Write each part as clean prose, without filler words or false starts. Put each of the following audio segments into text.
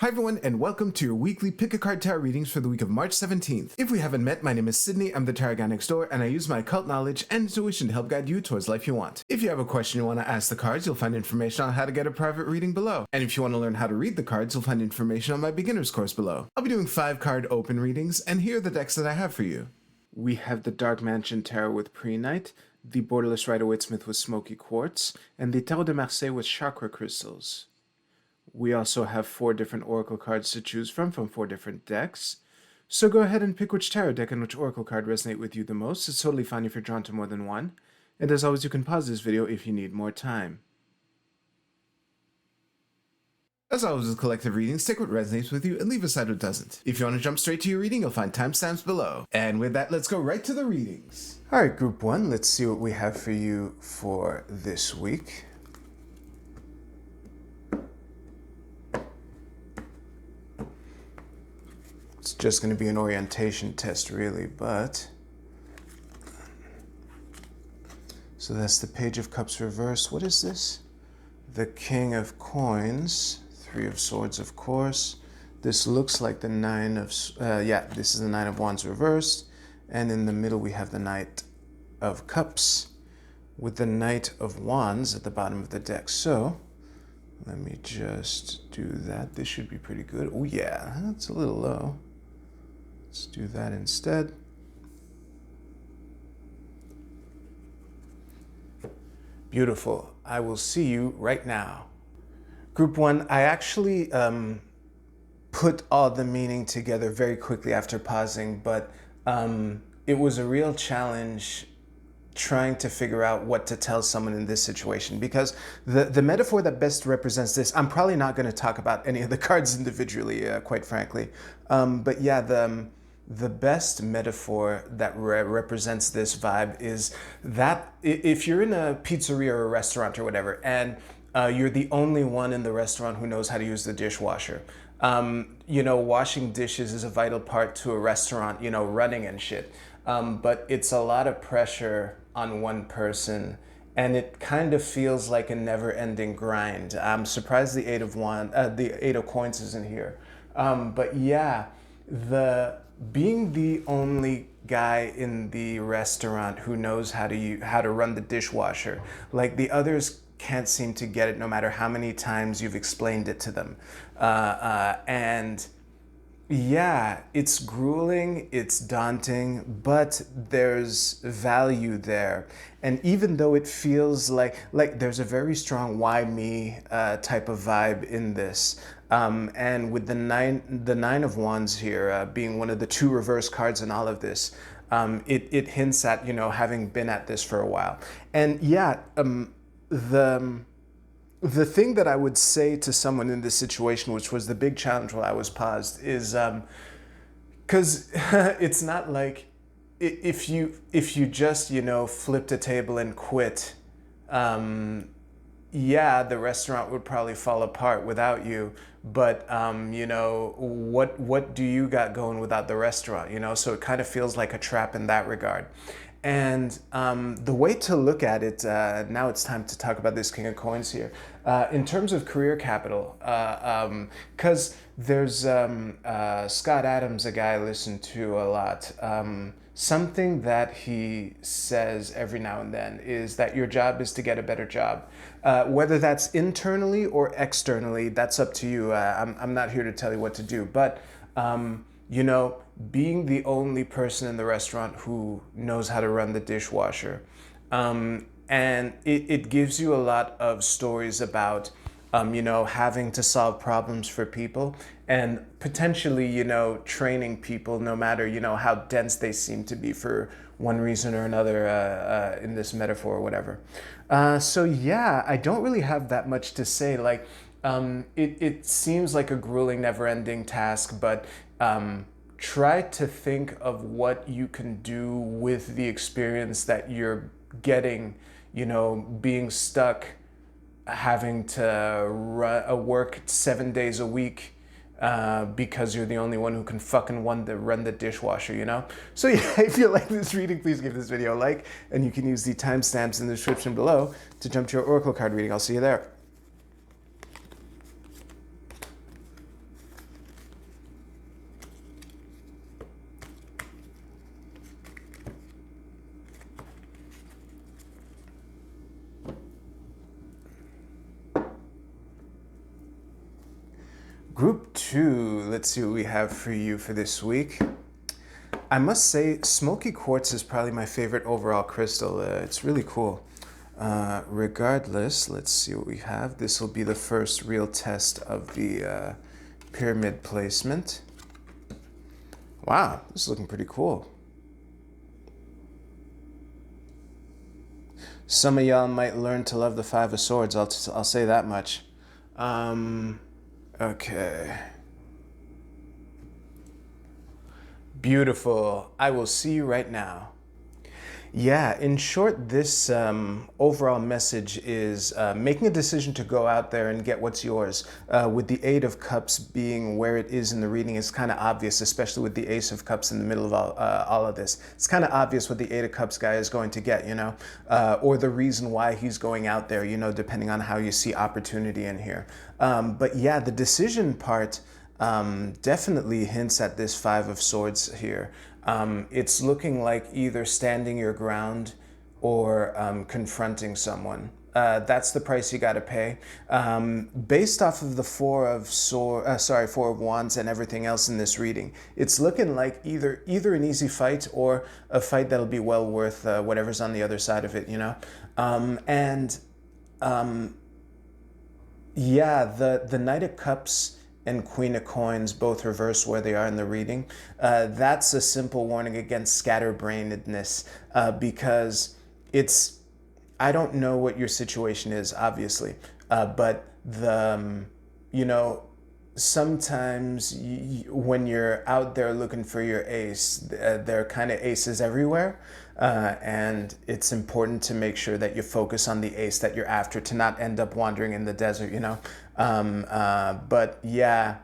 Hi everyone, and welcome to your weekly Pick a Card Tarot readings for the week of March 17th. If we haven't met, my name is Sydney, I'm the Tarot Guy next door, and I use my occult knowledge and intuition to help guide you towards life you want. If you have a question you want to ask the cards, you'll find information on how to get a private reading below. And if you want to learn how to read the cards, you'll find information on my beginner's course below. I'll be doing 5-card open readings, and here are the decks that I have for you. We have the Dark Mansion Tarot with Pre-Night, the Borderless Rider-Waite-Smith with Smoky Quartz, and the Tarot de Marseille with Chakra Crystals. We also have 4 different oracle cards to choose from 4 different decks. So go ahead and pick which tarot deck and which oracle card resonate with you the most. It's totally fine if you're drawn to more than one. And as always, you can pause this video if you need more time. As always with collective readings, take what resonates with you and leave aside what doesn't. If you want to jump straight to your reading, you'll find timestamps below. And with that, let's go right to the readings. Alright, group 1, let's see what we have for you for this week. It's just going to be an orientation test, really, but... So that's the Page of Cups reversed. What is this? The King of Coins. 3 of Swords, of course. This looks like the Nine of... this is the Nine of Wands reversed. And in the middle, we have the Knight of Cups with the Knight of Wands at the bottom of the deck. So, let me just do that. This should be pretty good. Oh, yeah, that's a little low. Let's do that instead. Beautiful. I will see you right now. Group 1, I actually put all the meaning together very quickly after pausing, but it was a real challenge trying to figure out what to tell someone in this situation, because the metaphor that best represents this, I'm probably not going to talk about any of the cards individually, quite frankly, but yeah, the best metaphor that represents this vibe is that if you're in a pizzeria or a restaurant or whatever, and you're the only one in the restaurant who knows how to use the dishwasher. You know, washing dishes is a vital part to a restaurant, you know, running and shit. But it's a lot of pressure on one person, and it kind of feels like a never-ending grind. I'm surprised the the Eight of Coins isn't here. But yeah, being the only guy in the restaurant who knows how to run the dishwasher, like the others can't seem to get it no matter how many times you've explained it to them. And yeah, it's grueling, it's daunting, but there's value there. And even though it feels like there's a very strong why me type of vibe in this. And with the nine of Wands here being one of the 2 reverse cards in all of this, it hints at, you know, having been at this for a while. And yeah, the thing that I would say to someone in this situation, which was the big challenge while I was paused, is because it's not like if you just, you know, flipped a table and quit, yeah, the restaurant would probably fall apart without you. But you know, what do you got going without the restaurant? You know, so it kind of feels like a trap in that regard. And the way to look at it, now it's time to talk about this King of Coins here. In terms of career capital, because there's Scott Adams, a guy I listen to a lot. Something that he says every now and then is that your job is to get a better job. Whether that's internally or externally, that's up to you. I'm not here to tell you what to do, but you know, being the only person in the restaurant who knows how to run the dishwasher. And it gives you a lot of stories about, you know, having to solve problems for people and potentially, you know, training people no matter, you know, how dense they seem to be for one reason or another in this metaphor or whatever. So yeah, I don't really have that much to say. Like, it seems like a grueling, never-ending task, but try to think of what you can do with the experience that you're getting, you know, being stuck, having to work 7 days a week because you're the only one who can fucking run the dishwasher, you know? So yeah, if you like this reading, please give this video a like, and you can use the timestamps in the description below to jump to your oracle card reading. I'll see you there. Group 2, let's see what we have for you for this week. I must say, smoky quartz is probably my favorite overall crystal. It's really cool. Regardless, let's see what we have. This will be the first real test of the pyramid placement. Wow, this is looking pretty cool. Some of y'all might learn to love the Five of Swords, I'll say that much. Okay. Beautiful. I will see you right now. Yeah, in short, this overall message is making a decision to go out there and get what's yours. With the Eight of Cups being where it is in the reading, it's kind of obvious, especially with the Ace of Cups in the middle of all of this. It's kind of obvious what the Eight of Cups guy is going to get, you know, or the reason why he's going out there, you know, depending on how you see opportunity in here. But yeah, the decision part definitely hints at this Five of Swords here. It's looking like either standing your ground or confronting someone. That's the price you got to pay. Based off of the Four of Wands and everything else in this reading, it's looking like either an easy fight or a fight that'll be well worth whatever's on the other side of it, you know. Yeah, the Knight of Cups and Queen of Coins both reverse where they are in the reading. That's a simple warning against scatterbrainedness because I don't know what your situation is, obviously, but you know, sometimes when you're out there looking for your ace, there are kind of aces everywhere. And it's important to make sure that you focus on the ace that you're after to not end up wandering in the desert, you know? But yeah,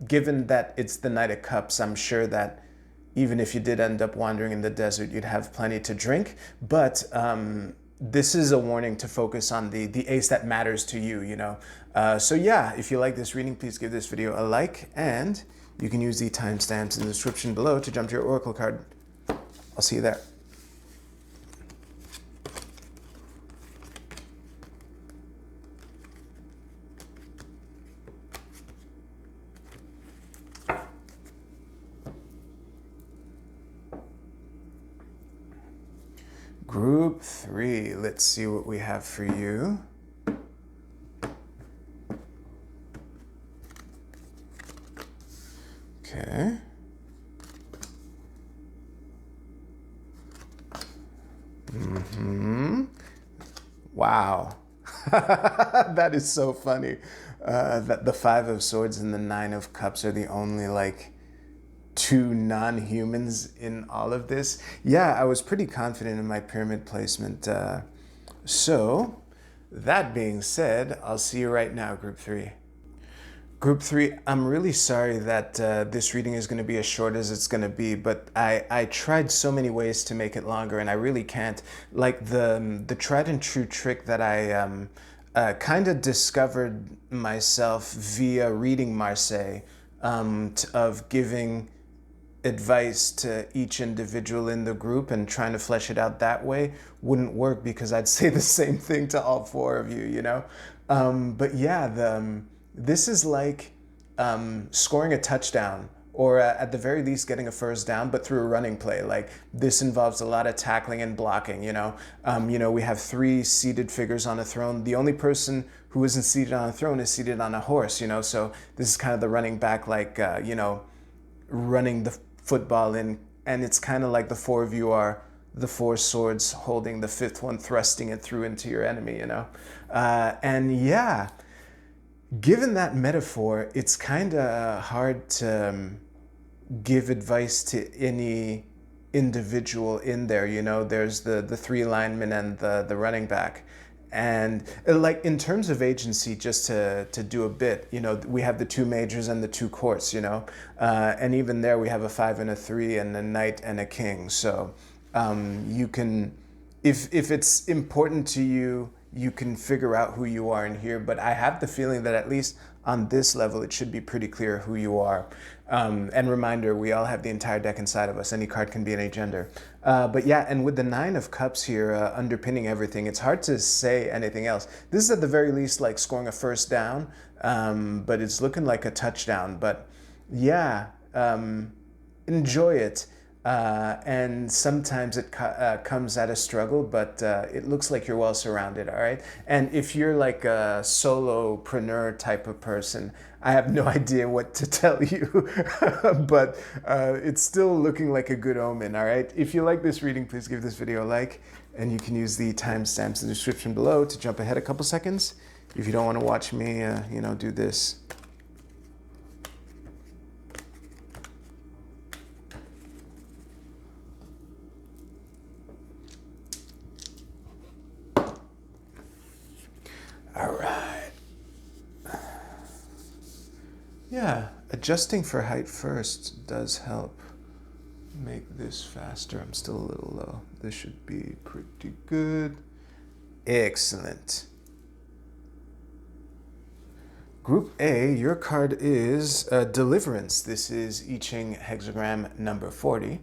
given that it's the Knight of Cups, I'm sure that even if you did end up wandering in the desert, you'd have plenty to drink. But this is a warning to focus on the ace that matters to you, you know? So yeah, if you like this reading, please give this video a like, and you can use the timestamps in the description below to jump to your Oracle card. I'll see you there. Group 3, let's see what we have for you. Okay. Wow. That is so funny. That the Five of Swords and the Nine of Cups are the only, like, two non-humans in all of this. Yeah, I was pretty confident in my pyramid placement. So, that being said, I'll see you right now, Group 3. Group 3, I'm really sorry that this reading is going to be as short as it's going to be, but I tried so many ways to make it longer, and I really can't. Like the tried and true trick that I kind of discovered myself via reading Marseille, of giving advice to each individual in the group and trying to flesh it out that way wouldn't work because I'd say the same thing to all four of you, you know? But yeah, this is like scoring a touchdown or at the very least getting a first down, but through a running play. Like this involves a lot of tackling and blocking, you know? We have 3 seated figures on a throne. The only person who isn't seated on a throne is seated on a horse, you know? So this is kind of the running back, like, you know, running the football in, and it's kind of like the 4 of you are the 4 swords holding the 5th one, thrusting it through into your enemy, you know? And yeah, given that metaphor, it's kind of hard to give advice to any individual in there, you know? There's the 3 linemen and the running back. And like in terms of agency, just to do a bit, you know, we have the 2 majors and the 2 courts, you know, and even there we have a 5 and a 3 and a knight and a king. So you can, if it's important to you, you can figure out who you are in here. But I have the feeling that at least on this level, it should be pretty clear who you are. And reminder, we all have the entire deck inside of us. Any card can be any gender. But yeah, and with the 9 of Cups here underpinning everything, it's hard to say anything else. This is at the very least like scoring a first down but it's looking like a touchdown. But yeah, enjoy it. And sometimes it comes at a struggle, but it looks like you're well surrounded, all right? And if you're like a solopreneur type of person, I have no idea what to tell you, but it's still looking like a good omen, all right? If you like this reading, please give this video a like, and you can use the timestamps in the description below to jump ahead a couple seconds. If you don't want to watch me, do this. All right. Yeah, adjusting for height first does help make this faster. I'm still a little low. This should be pretty good. Excellent. Group A, your card is Deliverance. This is I Ching hexagram number 40.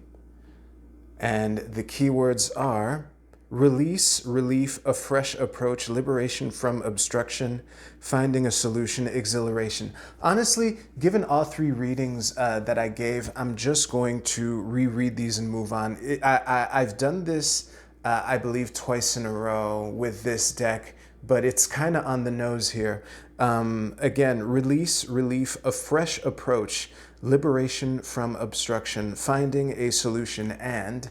And the keywords are release, relief, a fresh approach, liberation from obstruction, finding a solution, exhilaration. Honestly, given all three readings that I gave, I'm just going to reread these and move on. I've done this, I believe, twice in a row with this deck, but it's kind of on the nose here. Again, release, relief, a fresh approach, liberation from obstruction, finding a solution, and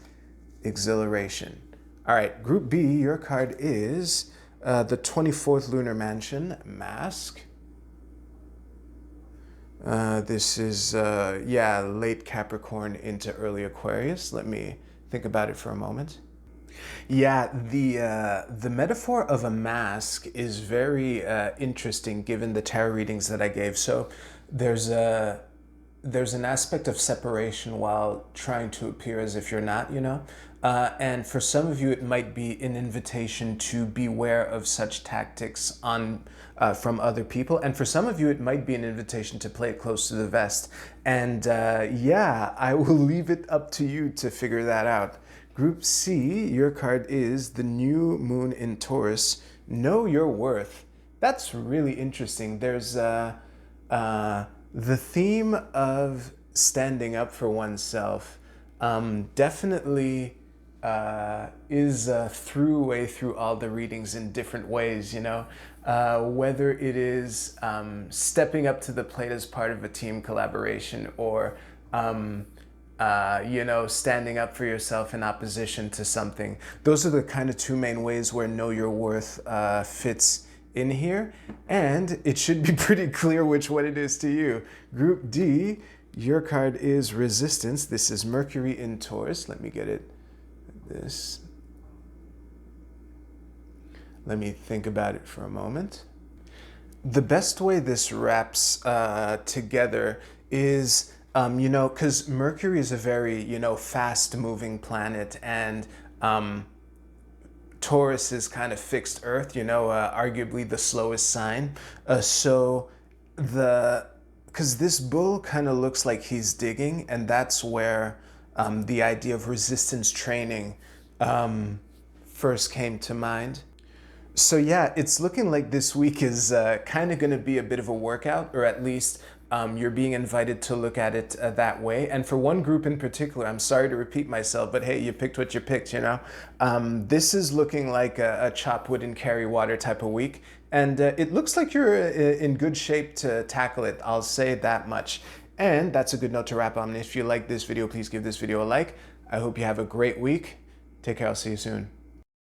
exhilaration. All right, Group B, your card is the 24th Lunar Mansion, Mask. This is, late Capricorn into early Aquarius. Let me think about it for a moment. Yeah, the metaphor of a mask is very interesting given the tarot readings that I gave. So there's an aspect of separation while trying to appear as if you're not, and for some of you, it might be an invitation to beware of such tactics from other people. And for some of you, it might be an invitation to play it close to the vest. And I will leave it up to you to figure that out. Group C, your card is the new moon in Taurus. Know your worth. That's really interesting. There's the theme of standing up for oneself definitely is a throughway through all the readings in different ways, whether it is stepping up to the plate as part of a team collaboration or standing up for yourself in opposition to something. Those are the kind of two main ways where know your worth fits in here, and it should be pretty clear which one it is to you. Group D, your card is Resistance. This is Mercury in Taurus. Let me get it. Let me think about it for a moment. The best way this wraps together is, because Mercury is a very, fast-moving planet, and Taurus is kind of fixed Earth, arguably the slowest sign. Because this bull kind of looks like he's digging, and that's where the idea of resistance training first came to mind. So yeah, it's looking like this week is kind of going to be a bit of a workout, or at least you're being invited to look at it that way. And for one group in particular, I'm sorry to repeat myself, but hey, you picked what you picked, This is looking like a chop wood and carry water type of week. And it looks like you're in good shape to tackle it. I'll say that much. And that's a good note to wrap on. If you like this video, please give this video a like. I hope you have a great week. Take care. I'll see you soon.